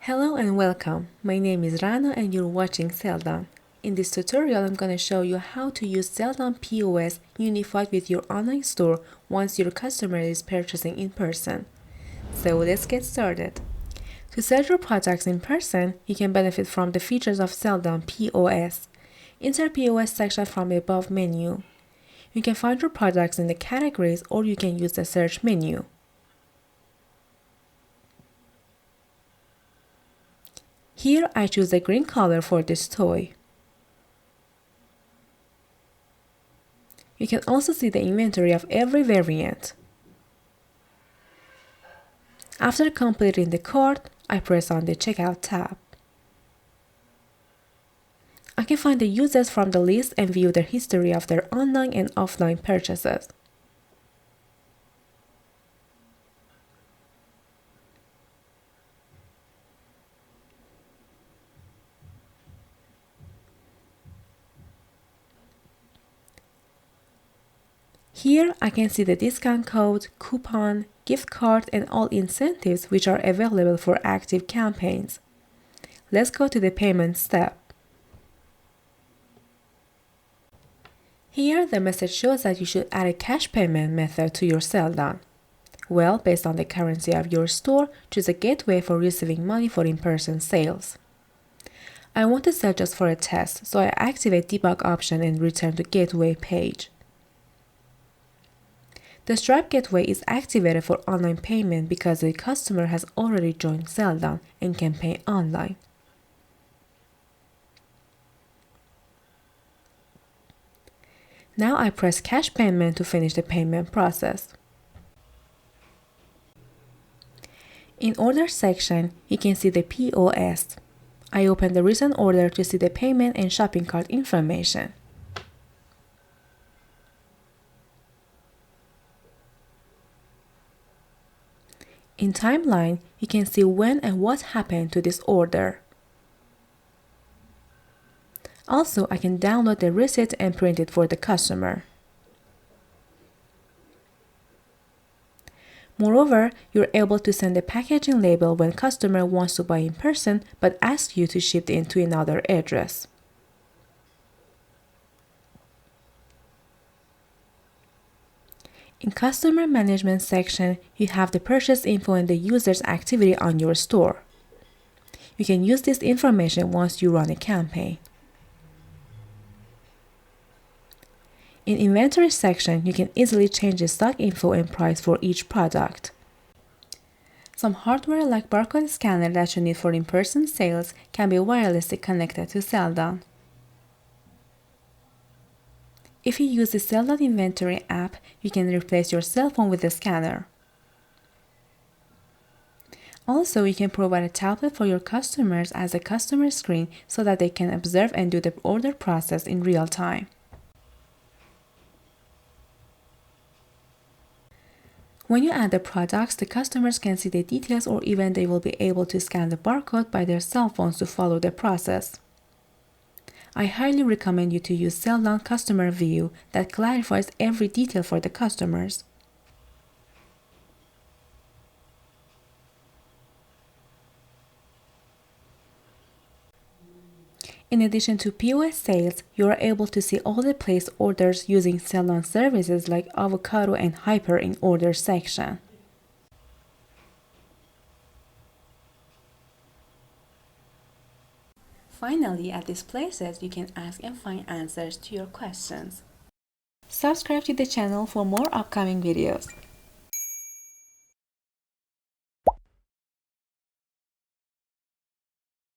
Hello and welcome. My name is Rana and you're watching Selldone. In this tutorial, I'm going to show you how to use Selldone POS unified with your online store once your customer is purchasing in person. So let's get started. To sell your products in person, you can benefit from the features of Selldone POS. Enter POS section from the above menu. You can find your products in the categories or you can use the search menu. Here I choose the green color for this toy. You can also see the inventory of every variant. After completing the cart, I press on the Checkout tab. I can find the users from the list and view their history of their online and offline purchases. Here I can see the discount code, coupon, gift card and all incentives which are available for active campaigns. Let's go to the payment step. Here the message shows that you should add a cash payment method to your Selldone. Well, based on the currency of your store, choose a gateway for receiving money for in-person sales. I want to sell just for a test, so I activate debug option and return to gateway page. The Stripe gateway is activated for online payment because the customer has already joined Selldone and can pay online. Now I press cash payment to finish the payment process. In order section, you can see the POS. I open the recent order to see the payment and shopping cart information. In timeline, you can see when and what happened to this order. Also, I can download the receipt and print it for the customer. Moreover, you're able to send a packaging label when customer wants to buy in person but asks you to ship it to another address. In Customer Management section, you have the purchase info and the user's activity on your store. You can use this information once you run a campaign. In Inventory section, you can easily change the stock info and price for each product. Some hardware like barcode scanner that you need for in-person sales can be wirelessly connected to Selldone. If you use the Selldone Inventory app, you can replace your cell phone with the scanner. Also, you can provide a tablet for your customers as a customer screen so that they can observe and do the order process in real time. When you add the products, the customers can see the details or even they will be able to scan the barcode by their cell phones to follow the process. I highly recommend you to use Selldone Customer View that clarifies every detail for the customers. In addition to POS sales, you are able to see all the placed orders using Selldone services like Avocado and Hyper in Order section. Finally, at these places, you can ask and find answers to your questions. Subscribe to the channel for more upcoming videos.